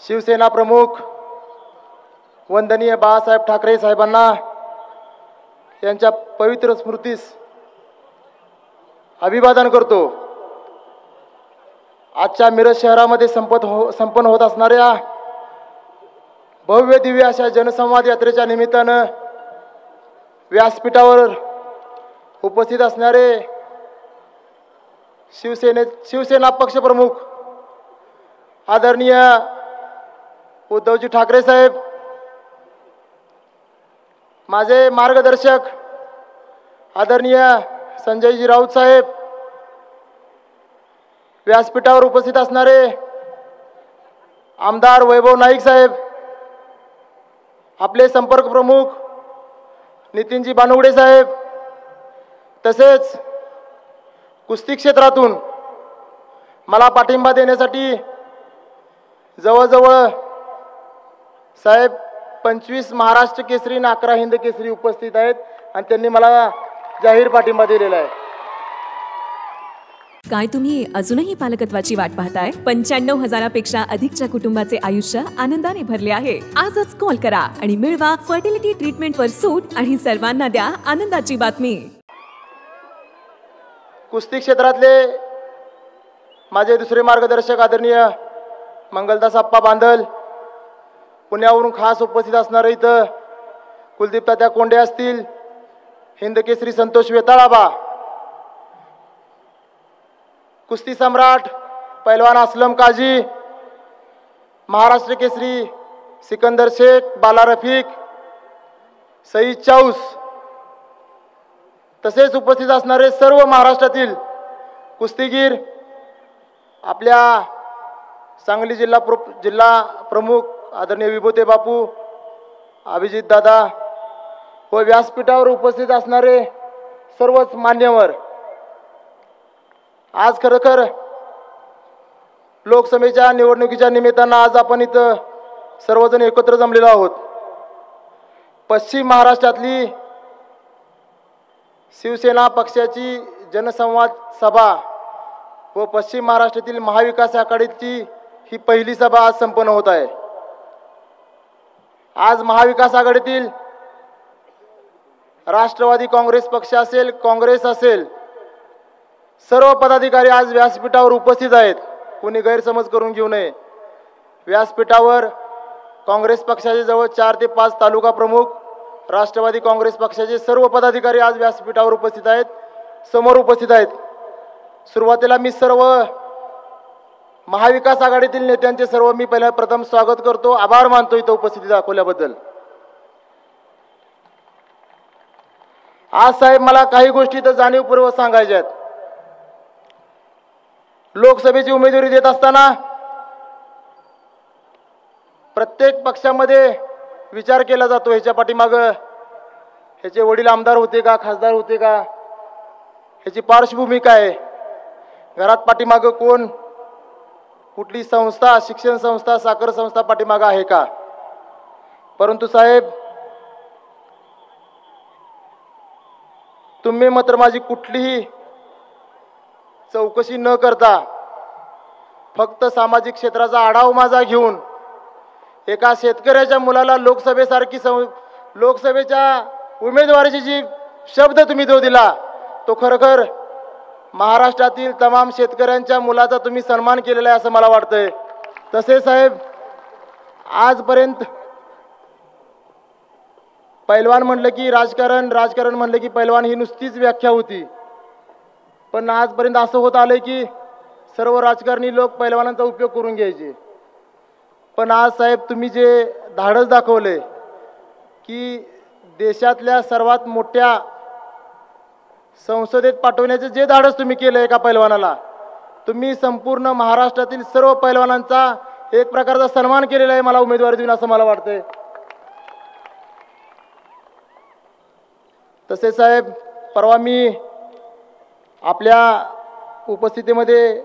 शिवसेना प्रमुख वंदनीय बाळासाहेब ठाकरे साहेबांना यांच्या पवित्र स्मृतीस अभिवादन करतो। आजच्या मिरज शहरामध्ये संपन्न होत असणाऱ्या भव्य दिव्य अशा जनसंवाद यात्रेच्या निमित्तानं व्यासपीठावर उपस्थित असणारे शिवसेना पक्षप्रमुख आदरणीय उद्धवजी ठाकरे साहेब, माझे मार्गदर्शक आदरणीय संजयजी राऊत साहेब, व्यासपीठावर उपस्थित असणारे आमदार वैभव नाईक साहेब, आपले संपर्क प्रमुख नितीनजी बानुगडे साहेब, तसेच कुस्ती क्षेत्रातून मला पाठिंबा देण्यासाठी जवळजवळ साहेब 25 महाराष्ट्र केसरी आणि 11 हिंद केसरी उपस्थित आहेत आणि त्यांनी मला जाहीर पाठिंबा दिलेला आहे। काय तुम्ही अजूनही पालकत्वाची वाट पाहताय? 95,000पेक्षा अधिकच्या कुटुंबाचे आयुष्य आनंदाने भरले आहे। आजच कॉल करा आणि मिळवा फर्टिलिटी ट्रीटमेंटवर सूट आणि सर्वांना द्या आनंदाची बातमी। कुस्ती क्षेत्रातले माझे दुसरे मार्गदर्शक आदरणीय मंगलदास आप्पा बांदल, पुण्यावरून खास उपस्थित असणारे इथं कुलदीप तात्या कोंडे असतील, हिंद केसरी संतोष वेताळाबा, कुस्ती सम्राट पैलवान असलम काजी, महाराष्ट्र केसरी सिकंदर शेख, बाला रफिक, सईद चाऊस, तसेच उपस्थित असणारे सर्व महाराष्ट्रातील कुस्तीगीर, आपल्या सांगली जिल्हा प्रमुख आदरणीय विभूते बापू, अभिजित दादा व व्यासपीठावर उपस्थित असणारे सर्वच मान्यवर, आज खरोखर लोकसभेच्या निवडणुकीच्या निमित्तानं आज आपण इथं सर्वजण एकत्र जमलेलो आहोत। पश्चिम महाराष्ट्रातली शिवसेना पक्षाची जनसंवाद सभा व पश्चिम महाराष्ट्रातील महाविकास आघाडीची ही पहिली सभा आज संपन्न होत आहे। आज महाविकास आघाडीतील राष्ट्रवादी काँग्रेस पक्ष असेल, काँग्रेस असेल, सर्व पदाधिकारी आज व्यासपीठावर उपस्थित आहेत। कोणी गैरसमज करून घेऊ नये। व्यासपीठावर काँग्रेस पक्षाचे जवळ 4 ते 5 तालुका प्रमुख, राष्ट्रवादी काँग्रेस पक्षाचे सर्व पदाधिकारी आज व्यासपीठावर उपस्थित आहेत, समोर उपस्थित आहेत। सुरुवातीला मी सर्व महाविकास आघाडीतील नेत्यांचे मी प्रथम स्वागत करतो, आभार मानतो इथं उपस्थिती दाखवल्याबद्दल। आज साहेब मला काही गोष्टी इथं जाणीवपूर्वक सांगायच्या आहेत। लोकसभेची उमेदवारी देत असताना प्रत्येक पक्षामध्ये विचार केला जातो, ह्याच्या पाठीमागं ह्याचे वडील आमदार होते का, खासदार होते का, ह्याची पार्श्वभूमी काय आहे, घरात पाठीमागं कोण, कुठली संस्था, शिक्षण संस्था, साखर संस्था पाठीमागं आहे का। परंतु साहेब, तुम्ही मात्र माझी कुठलीही चौकशी न करता फक्त सामाजिक क्षेत्राचा आढावा माझा घेऊन एका शेतकऱ्याच्या मुलाला लोकसभेच्या उमेदवारीची जी शब्द तुम्ही जो दिला, तो खरोखर महाराष्ट्रातील तमाम शेतकऱ्यांच्या मुलाचा तुम्ही सन्मान केलेला आहे असं मला वाटतंय। तसे साहेब, आजपर्यंत पैलवान म्हणलं की राजकारण म्हणलं की पैलवान ही नुसतीच व्याख्या होती, पण आजपर्यंत असं होत आलंय की सर्व राजकारणी लोक पैलवानांचा उपयोग करून घ्यायचे। पण आज साहेब तुम्ही जे धाडस दाखवले की देशातल्या सर्वात मोठ्या संसदेत पाठवण्याचे जे धाडस तुम्ही केलं एका पैलवानाला, तुम्ही संपूर्ण महाराष्ट्रातील सर्व पैलवानांचा एक प्रकारचा सन्मान केलेला आहे मला उमेदवारी देऊन असं मला वाटतंय। तसे साहेब, परवा मी आपल्या उपस्थितीमध्ये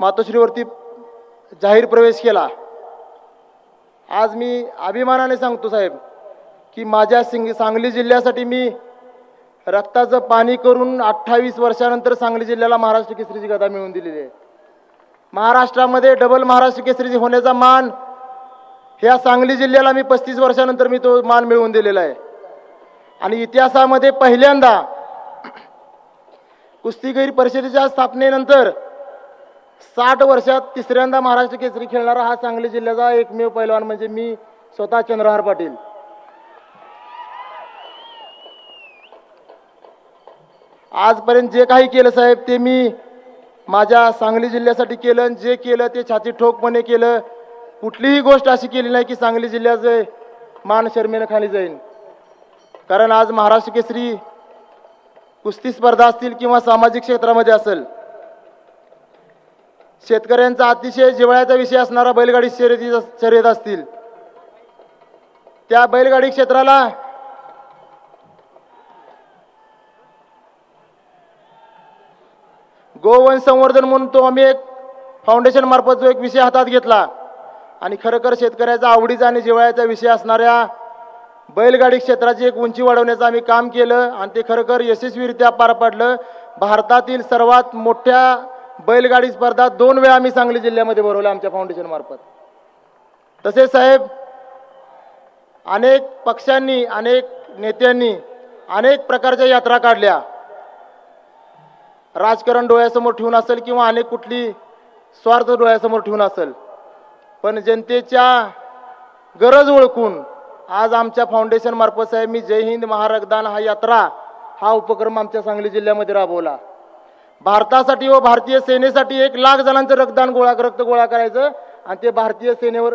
मातोश्रीवरती जाहीर प्रवेश केला। आज मी अभिमानाने सांगतो साहेब की माझ्या सांगली जिल्ह्यासाठी मी रक्ताचं पाणी करून 28 वर्षानंतर सांगली जिल्ह्याला महाराष्ट्र केसरीची गदा मिळवून दिलेली आहे। महाराष्ट्रामध्ये डबल महाराष्ट्र केसरी होण्याचा मान ह्या सांगली जिल्ह्याला मी 35 वर्षानंतर मी तो मान मिळवून दिलेला आहे. आणि इतिहासामध्ये पहिल्यांदा कुस्तीगीर परिषदेच्या स्थापनेनंतर 60 वर्षात तिसऱ्यांदा महाराष्ट्र केसरी खेळणारा हा सांगली जिल्ह्याचा एकमेव पैलवान म्हणजे मी स्वतः चंद्रहार पाटील. आजपर्यंत जे काही केलं साहेब ते मी माझ्या सांगली जिल्ह्यासाठी केलं. जे केलं ते छाती ठोकपणे केलं. कुठलीही गोष्ट अशी केली नाही की सांगली जिल्ह्याचे मान शर्मेनं खाली जाईल. कारण आज महाराष्ट्र केसरी कुस्ती स्पर्धा असतील किंवा सामाजिक क्षेत्रामध्ये असेल, शेतकऱ्यांचा अतिशय जिव्हाळ्याचा विषय असणारा बैलगाडी शर्यत असतील, त्या बैलगाडी क्षेत्राला गोवंश संवर्धन म्हणून तो आम्ही एक फाउंडेशन मार्फत जो एक विषय हातात घेतला आणि खरोखर शेतकऱ्याचा आवडीचा आणि जिव्हाळ्याचा विषय असणाऱ्या बैलगाडी क्षेत्राची एक उंची वाढवण्याचं आम्ही काम केलं आणि ते खरोखर यशस्वीरित्या पार पाडलं. भारतातील सर्वात मोठ्या बैलगाडी स्पर्धा 2 वेळा आम्ही सांगली जिल्ह्यामध्ये भरवल्या आमच्या फाउंडेशन मार्फत. तसेच साहेब अनेक पक्षांनी, अनेक नेत्यांनी अनेक प्रकारच्या यात्रा काढल्या. राजकारण डोळ्यासमोर ठेवून असेल किंवा अनेक कुठली स्वार्थ डोळ्यासमोर ठेवून असेल, पण जनतेच्या गरज ओळखून आज आमच्या फाउंडेशन मार्फत साहेब मी जय हिंद महारक्तदान हा यात्रा हा उपक्रम आमच्या सांगली जिल्ह्यामध्ये राबवला. भारतासाठी व भारतीय सेनेसाठी 1 लाख जणांचं रक्त गोळा करायचं आणि ते भारतीय सेनेवर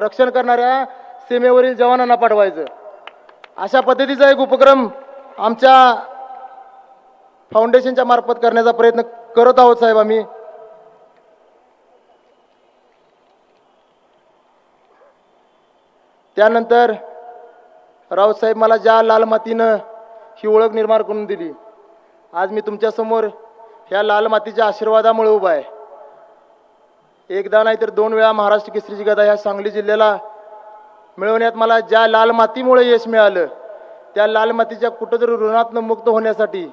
रक्षण करणाऱ्या सीमेवरील जवानांना पाठवायचं. अशा पद्धतीचा एक उपक्रम आमच्या फाउंडेशनच्या मार्फत करण्याचा प्रयत्न करत आहोत साहेब आम्ही. त्यानंतर राऊतसाहेब मला ज्या लाल मातीनं ही ओळख निर्माण करून दिली, आज मी तुमच्या समोर ह्या लाल मातीच्या आशीर्वादामुळे उभा आहे. एकदा नाही तर 2 वेळा महाराष्ट्र केसरीची गदा ह्या सांगली जिल्ह्याला मिळवण्यात मला ज्या लाल मातीमुळे यश मिळालं, त्या लाल मातीच्या कुठंतरी ऋणातनं मुक्त होण्यासाठी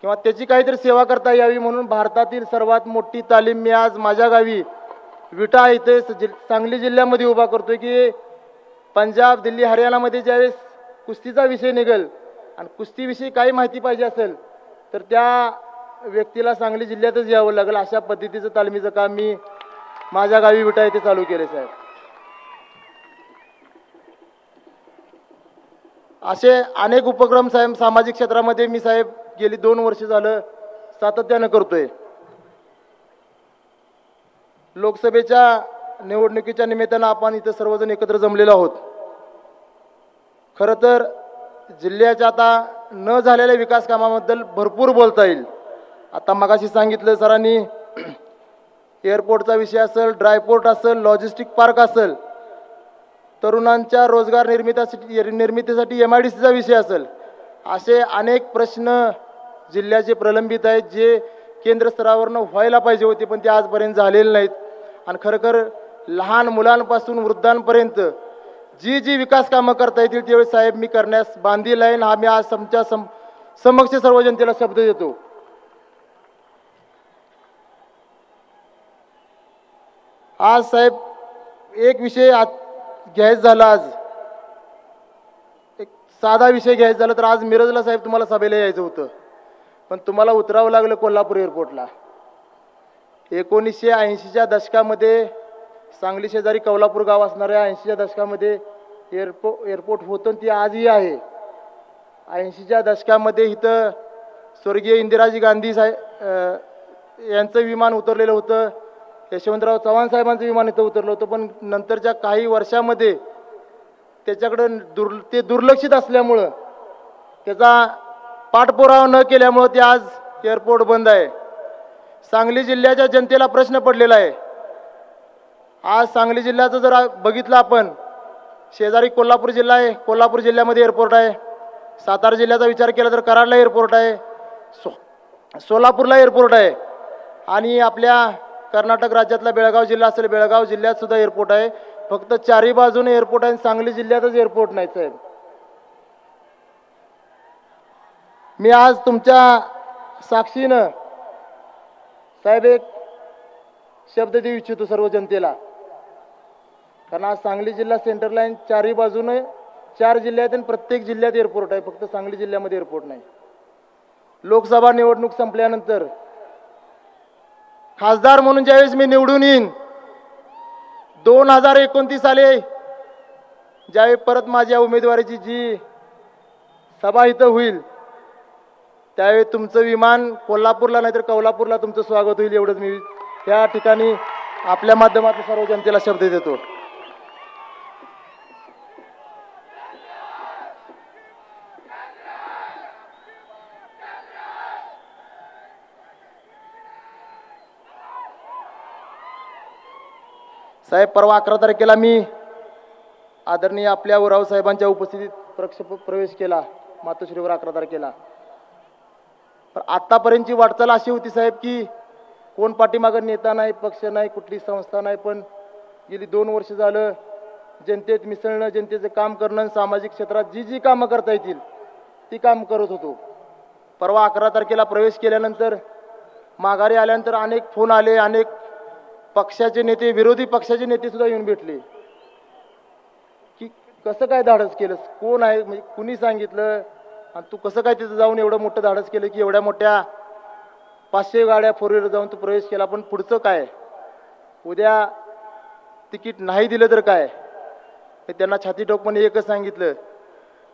किंवा त्याची काहीतरी सेवा करता यावी म्हणून भारतातील सर्वात मोठी तालीम मी आज माझ्या गावी विटा इथे सांगली जिल्ह्यामध्ये उभा करतोय की पंजाब, दिल्ली, हरियाणामध्ये ज्यावेळेस कुस्तीचा विषय निघेल आणि कुस्तीविषयी काही माहिती पाहिजे असेल तर त्या व्यक्तीला सांगली जिल्ह्यातच यावं लागेल. अशा पद्धतीचं तालमीचं काम मी माझ्या गावी विटा इथे चालू केले साहेब. असे अनेक उपक्रम साहेब सामाजिक क्षेत्रामध्ये मी साहेब गेली 2 वर्ष झालं सातत्यानं करतोय. लोकसभेच्या निवडणुकीच्या निमित्तानं आपण इथं सर्वजण एकत्र जमलेलो आहोत. खरं तर जिल्ह्याच्या आता न झालेल्या विकास कामाबद्दल भरपूर बोलता येईल. आता मगाशी सांगितलं सरांनी, एअरपोर्टचा विषय असेल, ड्रायपोर्ट असेल, लॉजिस्टिक पार्क असेल, तरुणांच्या रोजगार निर्मितीसाठी MIDCचा विषय असेल, असे अनेक प्रश्न जिल्ह्याचे प्रलंबित आहेत जे केंद्र स्तरावरनं व्हायला पाहिजे होते पण ते आजपर्यंत झालेले नाहीत. आणि खरोखर लहान मुलांपासून वृद्धांपर्यंत जी विकास कामं करता येतील त्यावेळी साहेब मी करण्यास बांधील आहे. हा मी आज तुमच्या समक्ष सर्व जनतेला शब्द देतो. आज साहेब एक विषय घ्यायचा झाला, आज एक साधा विषय घ्यायचा झाला तर आज मिरजला साहेब तुम्हाला सभेला यायचं होतं पण तुम्हाला उतरावं लागलं कोल्हापूर एअरपोर्टला. 1980च्या दशकामध्ये सांगली शेजारी कोल्हापूर गाव असणाऱ्या 80च्या दशकामध्ये एअरपोर्ट होतं ती आजही आहे. 80च्या दशकामध्ये इथं स्वर्गीय इंदिराजी गांधी साहेब यांचं विमान उतरलेलं होतं, यशवंतराव चव्हाण साहेबांचं विमान इथं उतरलं होतं. पण नंतरच्या काही वर्षामध्ये त्याच्याकडं ते दुर्लक्षित असल्यामुळं, त्याचा पाठपुरावा न केल्यामुळं ते आज एअरपोर्ट बंद आहे. सांगली जिल्ह्याच्या जनतेला प्रश्न पडलेला आहे. आज सांगली जिल्ह्याचं जर बघितलं आपण, शेजारी कोल्हापूर जिल्हा आहे, कोल्हापूर जिल्ह्यामध्ये एअरपोर्ट आहे. सातारा जिल्ह्याचा विचार केला तर कराडला एअरपोर्ट आहे, सोलापूरला एअरपोर्ट आहे आणि आपल्या कर्नाटक राज्यातला बेळगाव जिल्हा असेल, बेळगाव जिल्ह्यात सुद्धा एअरपोर्ट आहे. फक्त 4ही बाजूने एअरपोर्ट आहे, सांगली जिल्ह्यातच एअरपोर्ट नाही साहेब. मी आज तुमच्या साक्षीनं साहेब एक शब्द देऊ इच्छितो सर्व जनतेला. कारण आज सांगली जिल्हा सेंटर लाईन चारही बाजूने 4 जिल्ह्यात आणि प्रत्येक जिल्ह्यात एअरपोर्ट आहे, फक्त सांगली जिल्ह्यामध्ये एअरपोर्ट नाही. लोकसभा निवडणूक संपल्यानंतर खासदार म्हणून ज्यावेळेस मी निवडून येईन 2029 साली ज्यावेळी परत माझ्या उमेदवारीची जी सभा इथं होईल त्यावेळी तुमचं विमान कोल्हापूरला नाहीतर कोल्हापूरला तुमचं स्वागत होईल, एवढंच मी त्या ठिकाणी आपल्या माध्यमातून सर्व जनतेला शब्द देतो. साहेब, परवा 11 तारखेला मी आदरणीय आपल्या उराव साहेबांच्या उपस्थितीत प्रवेश केला मातोश्रीवर 11 तारखेला. पण आतापर्यंतची वाटचाल अशी होती साहेब की कोण पाठीमागं नेता नाही, पक्ष नाही, कुठली संस्था नाही, पण गेली 2 वर्ष झालं जनतेत मिसळणं, जनतेचं काम करणं, सामाजिक क्षेत्रात जी कामं करता येतील ती काम करत होतो. परवा 11 तारखेला प्रवेश केल्यानंतर माघारी आल्यानंतर अनेक फोन आले, अनेक पक्षाचे नेते, विरोधी पक्षाचे नेते सुद्धा येऊन भेटले की कसं काय धाडस केलंस, कोण आहे, म्हणजे कुणी सांगितलं आणि तू कसं काय तिथं जाऊन एवढं मोठं धाडस केलं की एवढ्या मोठ्या 500 गाड्या 4 व्हीलर जाऊन तू प्रवेश केला, पण पुढचं काय, उद्या तिकीट नाही दिलं तर काय. मी त्यांना छाती ठोकपणे एकच सांगितलं,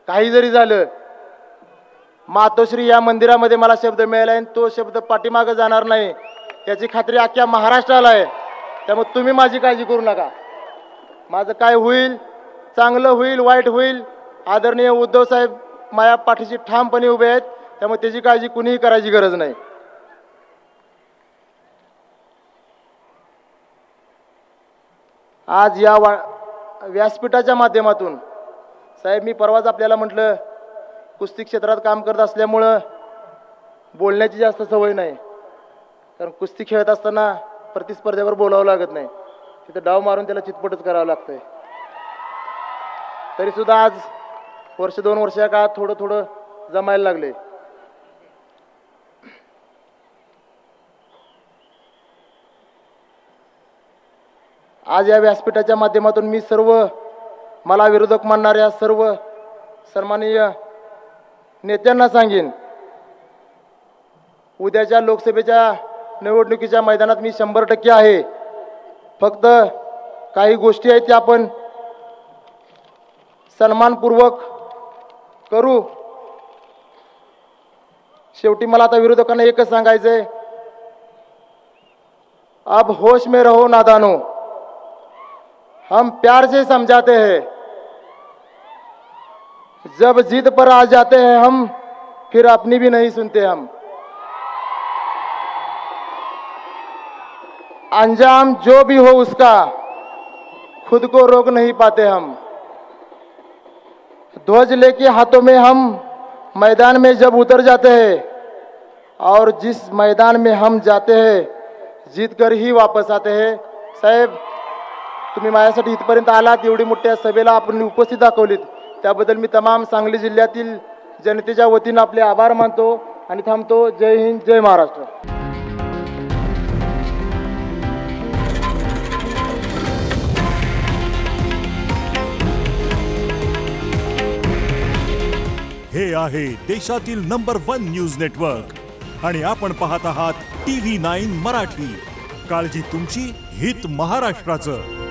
काही जरी झालं मातोश्री या मंदिरामध्ये मला शब्द मिळाला आणि तो शब्द पाठीमागं जाणार नाही याची खात्री अख्ख्या महाराष्ट्राला आहे. त्यामुळे तुम्ही माझी काळजी करू नका. माझं काय होईल, चांगलं होईल, वाईट होईल, आदरणीय उद्धव साहेब माझ्या पाठीशी ठामपणे उभे आहेत, त्यामुळे त्याची काळजी कुणीही करायची गरज नाही. आज या व्यासपीठाच्या माध्यमातून साहेब, मी परवाच आपल्याला म्हटलं कुस्ती क्षेत्रात काम करत असल्यामुळं बोलण्याची जास्त सवय नाही, कारण कुस्ती खेळत असताना प्रतिस्पर्ध्यावर बोलावं लागत नाही, तिथं डाव मारून त्याला चितपटच करावं लागतंय. तरी सुद्धा आज 1-2 वर्षाच्या काळात थोडं थोडं जमायला लागले. आज या व्यासपीठाच्या माध्यमातून मी सर्व मला विरोधक मानणाऱ्या सर्व सन्माननीय नेत्यांना सांगेन, उद्याच्या लोकसभेच्या निवडणुकीच्या मैदानात मी 100% आहे. फक्त काही गोष्टी आहेत त्या आपण सन्मानपूर्वक करू. शेवटी मला आता विरोधकांना एकच सांगायचंय, अब होश में रहो नादानो, हम प्यार से समझाते हैं, जब जिद पर आ जाते हैं हम फिर अपनी भी नहीं सुनते हम. अंजाम जो भी हो उसका खुद को रोक नहीं पाते हम. ध्वज लेके हाथों में हम मैदान में जब उतर जाते हैं और जिस मैदान में हम जाते हैं जीत कर ही वापस आते हैं. साहेब, तुम्ही माझ्यासाठी इथपर्यंत आलात, एवढी मोठ्या सभेला आपण उपस्थित दाखवलीत, त्याबद्दल मी तमाम सांगली जिल्ह्यातील जनतेच्या वतीनं आपले आभार मानतो आणि थांबतो. जय हिंद, जय महाराष्ट्र. हे आहे देशातील नंबर 1 न्यूज नेटवर्क आणि आपण पाहत आहात TV9 मराठी. काळजी तुमची, हित महाराष्ट्राचं.